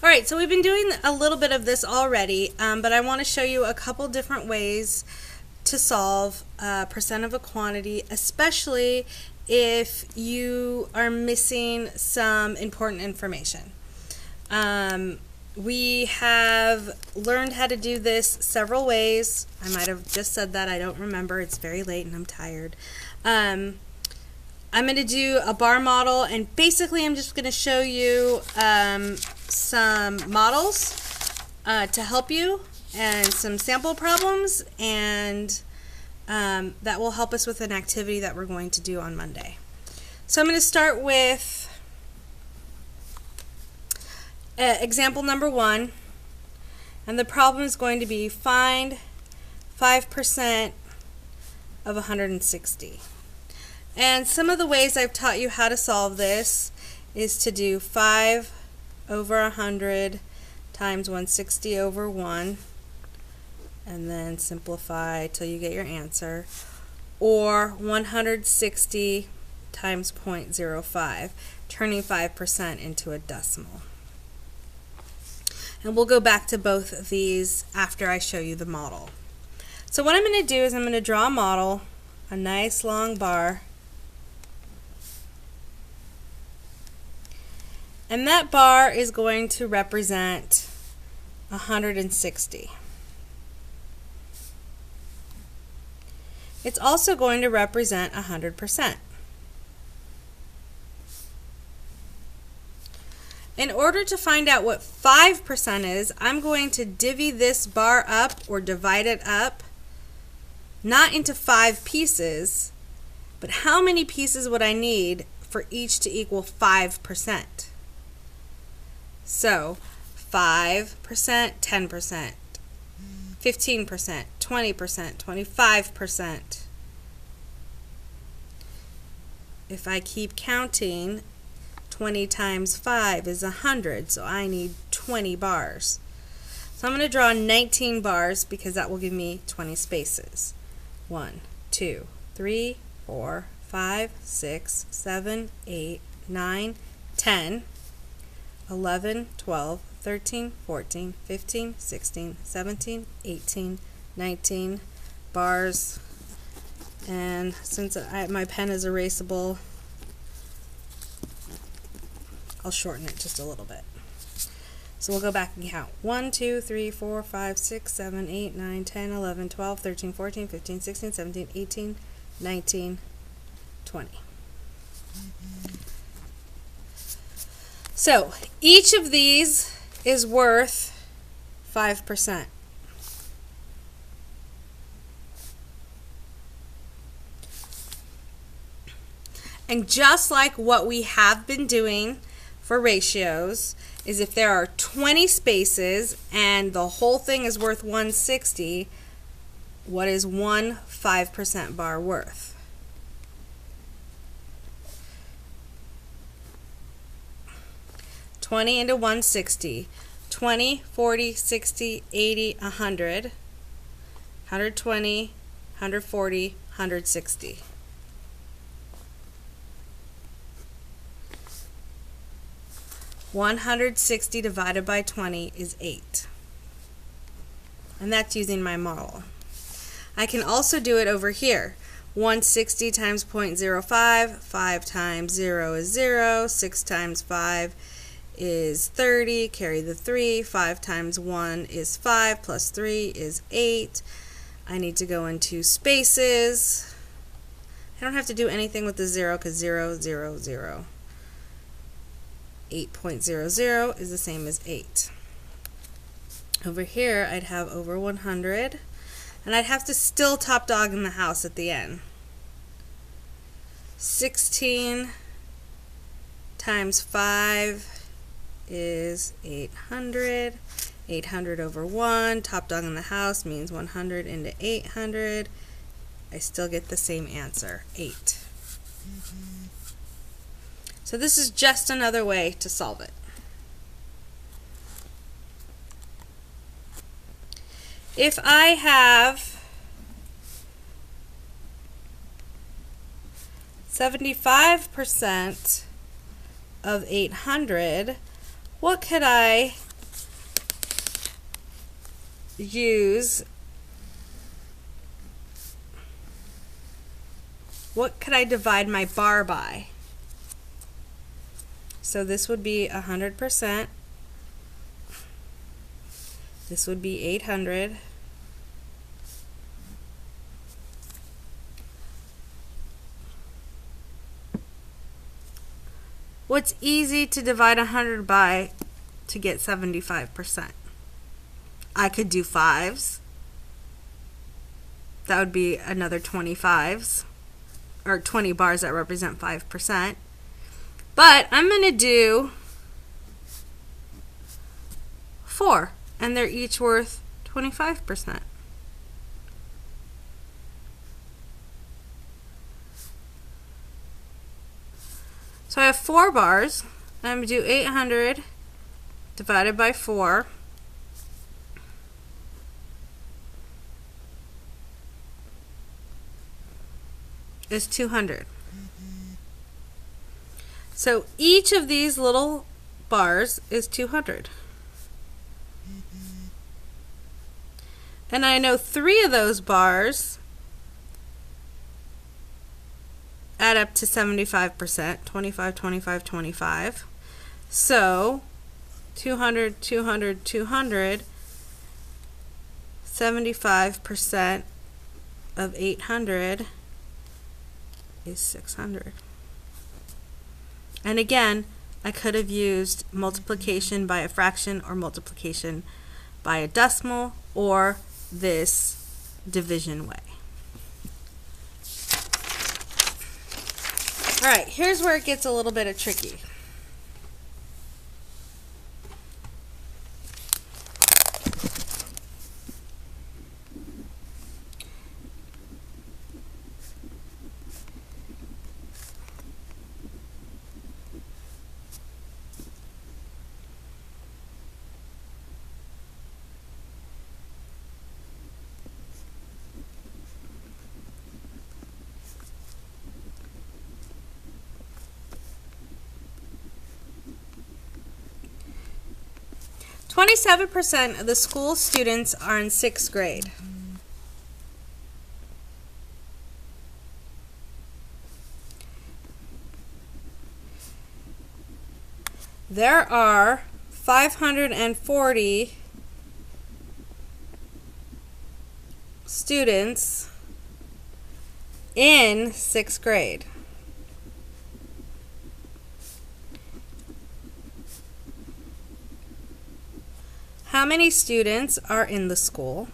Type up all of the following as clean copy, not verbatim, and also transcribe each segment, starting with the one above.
All right, so we've been doing a little bit of this already, but I want to show you a couple different ways to solve percent of a quantity, especially if you are missing some important information. We have learned how to do this several ways. I might have just said that. I don't remember. It's very late and I'm tired. I'm going to do a bar model, and basically I'm just going to show you some models to help you and some sample problems, and that will help us with an activity that we're going to do on Monday. So I'm going to start with example number 1, and the problem is going to be find 5% of 160. And some of the ways I've taught you how to solve this is to do 5 over 100 times 160 over 1, and then simplify till you get your answer, or 160 times 0.05, turning 5% into a decimal. And we'll go back to both of these after I show you the model. So what I'm going to do is I'm going to draw a model, a nice long bar, and that bar is going to represent 160. It's also going to represent 100%. In order to find out what 5% is, I'm going to divvy this bar up, or divide it up, not into 5 pieces, but how many pieces would I need for each to equal 5%? So 5%, 10%, 15%, 20%, 25%. If I keep counting, 20 times 5 is 100, so I need 20 bars. So I'm going to draw 19 bars because that will give me 20 spaces. 1, 2, 3, 4, 5, 6, 7, 8, 9, 10, 11, 12, 13, 14, 15, 16, 17, 18, 19 bars. And since my pen is erasable, I'll shorten it just a little bit. So we'll go back and count. 1, 2, 3, 4, 5, 6, 7, 8, 9, 10, 11, 12, 13, 14, 15, 16, 17, 18, 19, 20. So each of these is worth 5%. And just like what we have been doing for ratios, is if there are 20 spaces and the whole thing is worth 160, what is one 5% bar worth? $20 into 160, 20, 40, 60, 80, 100, 120, 140, 160. $160 divided by 20 is 8. And that's using my model. I can also do it over here. 160 times 0.05, 5 times 0 is 0, 6 times 5 is 30, carry the 3, 5 times 1 is 5, plus 3 is 8. I need to go into spaces. I don't have to do anything with the 0 because 0, 0, 0. 8.00 is the same as 8. Over here I'd have over 100, and I'd have to still top dog in the house at the end. 16 times 5 is 800. 800 over 1, top dog in the house means 100 into 800. I still get the same answer, 8. So this is just another way to solve it. If I have 75% of 800, what could I use, what could I divide my bar by? So this would be 100%. This would be 800. What's easy to divide 100 by to get 75%? I could do 5s. That would be another 25s, or 20 bars that represent 5%. But I'm going to do 4, and they're each worth 25%. So I have 4 bars. I'm going to do 800 divided by 4. Is 200. So each of these little bars is 200. And I know 3 of those bars add up to 75%, 25, 25, 25. So 200, 200, 200, 75% of 800 is 600. And again, I could have used multiplication by a fraction or multiplication by a decimal or this division way. Alright, here's where it gets a little bit of tricky. "27% of the school students are in 6th grade. There are 540 students in 6th grade. How many students are in the school?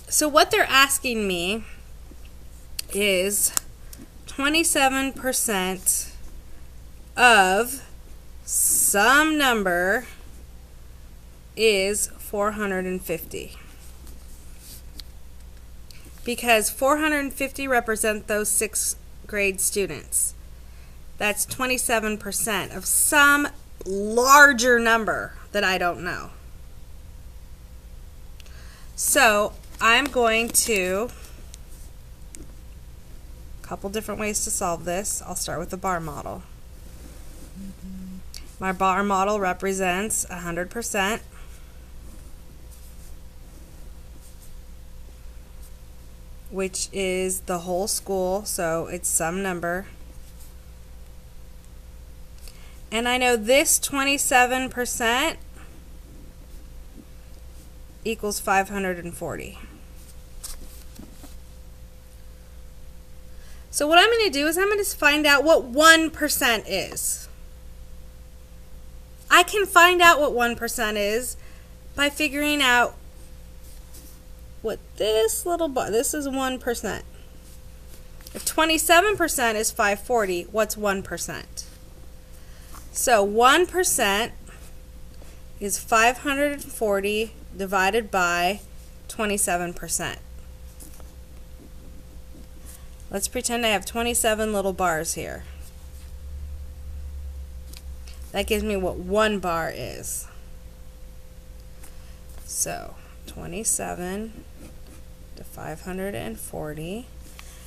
So what they're asking me is 27% of some number is 450. Because 450 represent those 6th grade students. That's 27% of some larger number that I don't know. So I'm going to, a couple different ways to solve this. I'll start with the bar model. My bar model represents 100%. Which is the whole school, so it's some number. And I know this 27% equals 540. So what I'm going to do is I'm going to find out what 1% is. I can find out what 1% is by figuring out what this little bar, this is 1%. If 27% is 540, what's 1%? So 1% is 540 divided by 27%. Let's pretend I have 27 little bars here. That gives me what 1 bar is. So 27 to 540.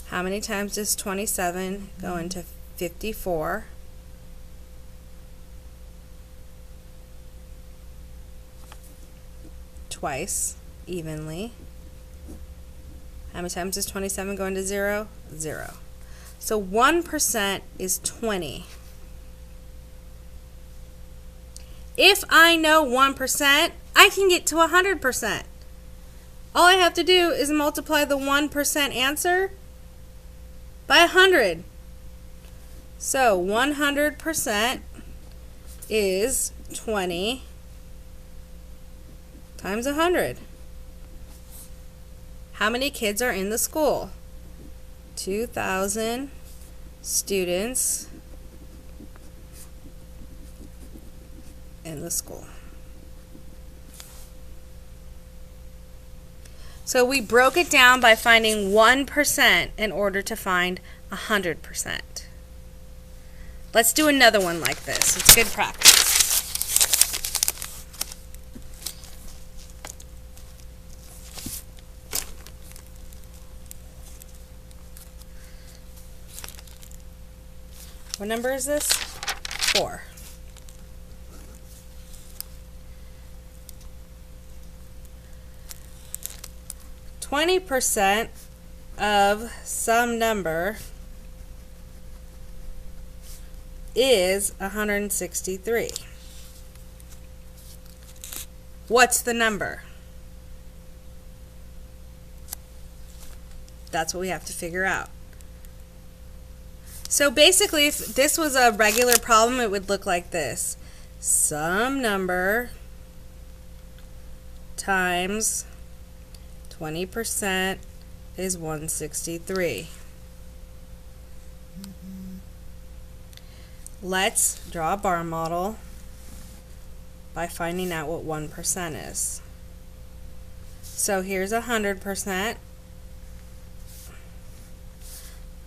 How many times does 27 go into 54? Twice, evenly. How many times does 27 go into 0? 0. So 1% is 20. If I know 1%, I can get to 100%. All I have to do is multiply the 1% answer by 100. So 100% is 20 times 100. How many kids are in the school? 2,000 students in the school. So we broke it down by finding 1% in order to find 100%. Let's do another one like this. It's good practice. What number is this? 4. %20 of some number is 163. What's the number? That's what we have to figure out. So basically, if this was a regular problem, it would look like this. Some number times 20% is 163. Let's draw a bar model by finding out what 1% is. So here's 100%.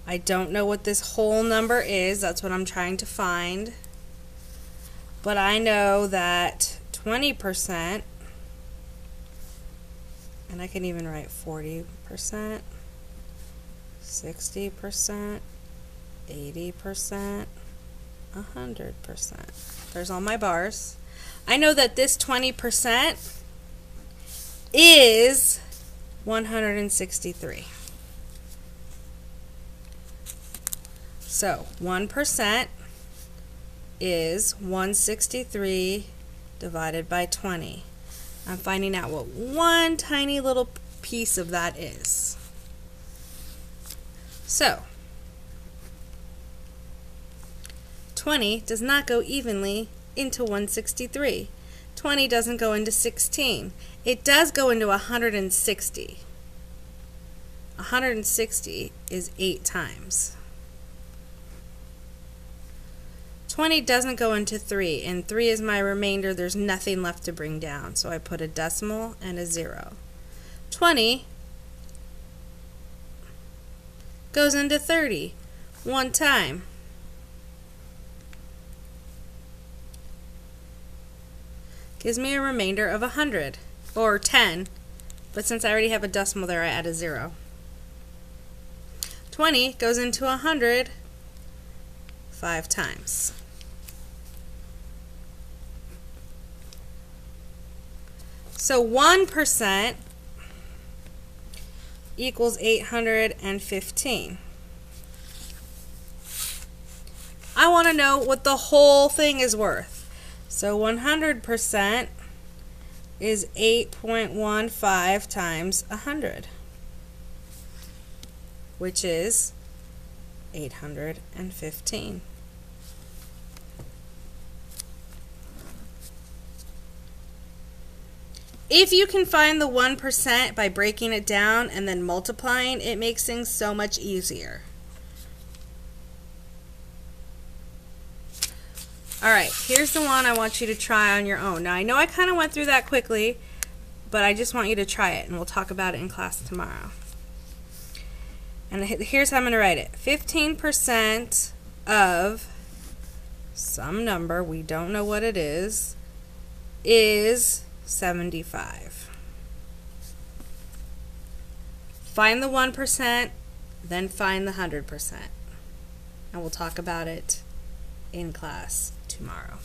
I don't know what this whole number is. That's what I'm trying to find. But I know that 20%, and I can even write 40%, 60%, 80%, 100%. There's all my bars. I know that this 20% is 163. So 1% is 163 divided by 20. I'm finding out what one tiny little piece of that is. So 20 does not go evenly into 163. 20 doesn't go into 16. It does go into 160. 160 is 8 times. 20 doesn't go into 3, and 3 is my remainder. There's nothing left to bring down, so I put a decimal and a 0. 20 goes into 30 one time. Gives me a remainder of 100, or 10, but since I already have a decimal there, I add a 0. 20 goes into 100 5 times. So 1% equals 815. I want to know what the whole thing is worth. So 100% is 8.15 times 100, which is 815. If you can find the 1% by breaking it down and then multiplying, it makes things so much easier. Alright, here's the one I want you to try on your own. Now I know I kind of went through that quickly, but I just want you to try it and we'll talk about it in class tomorrow. And here's how I'm going to write it. 15% of some number, we don't know what it is 75. Find the 1% then find the 100%. And we'll talk about it in class tomorrow.